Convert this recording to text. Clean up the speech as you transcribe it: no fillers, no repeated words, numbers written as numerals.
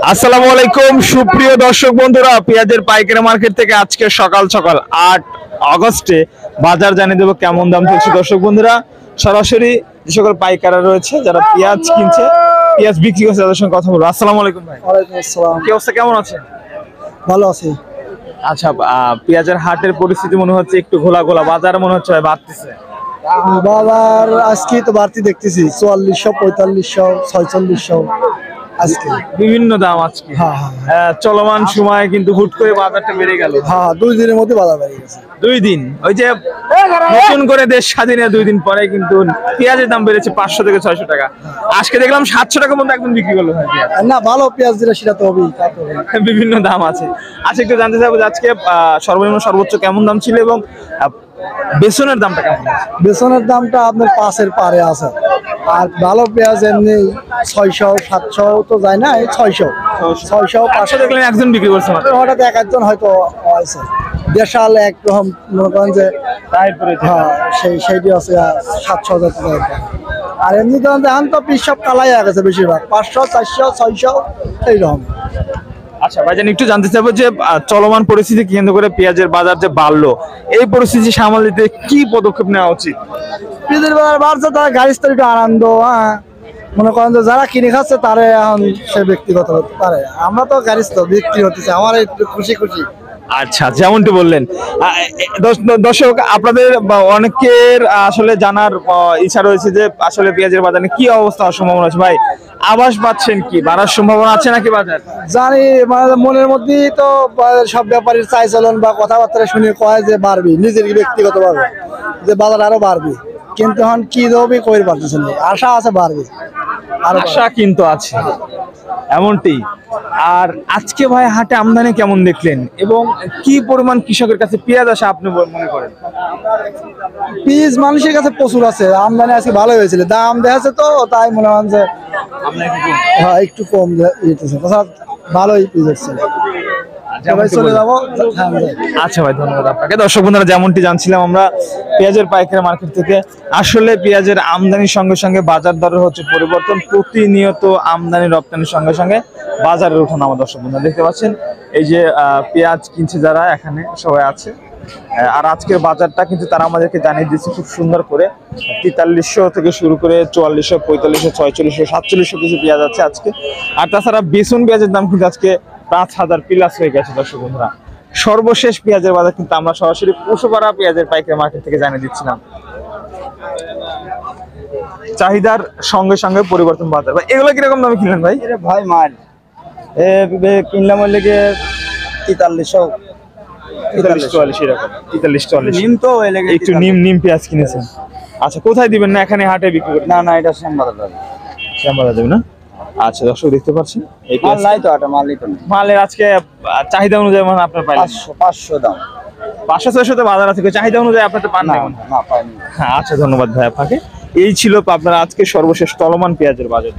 আসসালামু আলাইকুম সুপ্রিয় দর্শক বন্ধুরা, পেঁয়াজের পাইকারি মার্কেট থেকে আজকে সকাল সকাল 8 আগস্টে বাজার জানিয়ে দেবো কেমন দাম চলছে। দর্শক বন্ধুরা, সরাসরি যে সকল পাইকাররা রয়েছে যারা পেঁয়াজ কিনছে, পেঁয়াজ বিক্রি করছে, তাদের সঙ্গে কথা বলবো। আসসালামু আলাইকুম ভাই। ওয়ালাইকুম আসসালাম। কি অবস্থা, কেমন আছেন? ভালো আছি। আচ্ছা, পেঁয়াজের হাটের পরিস্থিতি মনে হচ্ছে একটু ঘোলা ঘোলা, বাজার মনে হচ্ছে ভাই বাড়তেছে। বাজার আজকে তো বাড়তি দেখতেছি 4400, 4500, 4600 আজকে বিভিন্ন দাম আজকে। হ্যাঁ চলমান সময় কিন্তু হুট করে বাজারটা বেড়ে গেল। হ্যাঁ 2 দিনের মধ্যে বাজার বেড়ে গেছে। 2 দিন, ওই যে নতুন করে দেশ স্বাধীনের 2 দিন পরে কিন্তু পেঁয়াজের দাম বেড়েছে 500 থেকে 600 টাকা। আজকে দেখলাম 700 টাকা মতো একদম বিক্রি করলো ভাই পেঁয়াজ। না, ভালো পেঁয়াজ যেটা সেটা তো হবেই। বিভিন্ন দাম আছে। আচ্ছা, একটু জানতে চাইবো যে আজকে সর্বনিম্ন সর্বোচ্চ কেমন দাম ছিল এবং বেসনের দামটা কেমন? বেসনের দামটা আপনার 5-এর পারে আছে। আর ভালো পেঁয়াজ এমনি 600, 700 তো যায় না, এই 600, 500 দেখলেন একজন বিক্রি করছে মাত্র। হঠাৎ এক একজন হয়তো আছে। দেশাল একরকম মনে করেন যে হ্যাঁ সেইটি আছে 700 টাকা। আর এমনি ধরেন এখন তো পিস সব কালাই হয়ে গেছে বেশিরভাগ 500, 400, 600 এইরকম। আচ্ছা ভাইজান, একটু জানতে চাইবো যে চলমান পরিস্থিতি কেন্দ্র করে পেঁয়াজের বাজার যে বাড়লো, এই পরিস্থিতি সামাল দিতে কি পদক্ষেপ নেওয়া উচিত? পেঁয়াজের বাজার বাড়ছে, তারা গাড়ির তো একটু আনন্দ। হ্যাঁ, মনে করেন যে যারা কিনে খাচ্ছে তারে এখন সে ব্যক্তিগত পারে, আমরা তো গাড়ির তো বিক্রি হতেছে, আমার একটু খুশি খুশি। আচ্ছা, যেমনটি বললেন দর্শক, আপনাদের অনেকের আসলে জানার ইচ্ছা রয়েছে যে আসলে পেঁয়াজের বাজারে কি অবস্থা হওয়ার সম্ভাবনা আছে। ভাই, আভাস পাচ্ছেন কি বাড়ার সম্ভাবনা আছে নাকি বাজার? জানি, মানে মনের মধ্যেই তো সব ব্যাপারীর চাই চলন বা কথাবার্তা শুনে কয় যে বাড়বি, নিজের ব্যক্তিগত ভাবে যে বাজার আরো বাড়বি, কিন্তু এখন কি দেবে কই পারতেছে না। আশা আছে বাড়বে, আশা কিন্তু আছে এমনটি। আর আজকে ভাই হাটে আমদানি কেমন দেখলেন এবং কি পরিমাণ কৃষকের কাছে পেঁয়াজ আসে আপনি মনে করেন? পিস মানুষের কাছে প্রচুর আছে, আমদানি আজকে ভালো হয়েছিল, দাম দেখাচ্ছে তো তাই মনে হয় যে হ্যাঁ একটু কম দিতেছে, ভালোই পিস হচ্ছে। চলে যাবো। আচ্ছা ভাই, ধন্যবাদ আপনাকে। দর্শক বন্ধুরা, যেমনটি জানছিলাম আমরা পেঁয়াজের পাইকারি মার্কেট থেকে, আসলে পেঁয়াজের আমদানির সঙ্গে সঙ্গে বাজার দরের হচ্ছে পরিবর্তন। প্রতিনিয়ত আমদানি রপ্তানির সঙ্গে সঙ্গে বাজারের ওঠানো আমার দর্শক বন্ধুরা দেখতে পাচ্ছেন। এই যে পেঁয়াজ কিনছে যারা এখানে সবাই আছে। আর আজকের বাজারটা কিন্তু তারা আমাদেরকে জানিয়ে দিচ্ছে খুব সুন্দর করে। 4300 থেকে শুরু করে 4400, 4500, 4600, 4700 কিছু পেঁয়াজ আছে আজকে। আর তাছাড়া বেসন পেঁয়াজের দাম কিন্তু আজকে 5000 প্লাস হয়ে গেছে দর্শক বন্ধুরা। সর্বশেষ পেঁয়াজের বাজার কিন্তু আমরা সরাসরি পশুপাড়া পেঁয়াজের পাইকারি মার্কেট থেকে জানিয়ে দিচ্ছিলাম। চাহিদার সঙ্গে সঙ্গে পরিবর্তন বাজার। ভাই, এগুলো কিরকম দামে কিনলেন ভাই? ভাই মাল কিনলাম হলে 4300, 43-44 এরকম। 43-44 নিম তো একটু নিম পেঁয়াজ কিনেছেন। আচ্ছা, কোথায় দিবেন? না এখানে হাটে বিক্রি করবেন? না এটা শ্যামবাজার দেবেন না? আচ্ছা দর্শক, দেখতে পাচ্ছেন এই মাল নাই তো, এটা মালই তো নেই। মালের আজকে চাহিদা অনুযায়ী মানে আপনার পাইলেন 500 দাম, 500-600 তে বাজার আছে, চাহিদা অনুযায়ী আপনার পান না? না পাইনি। হ্যাঁ, আচ্ছা ধন্যবাদ ভাই আপনাকে। এই ছিল আপনার আজকে সর্বশেষ চলমান পেঁয়াজের বাজার।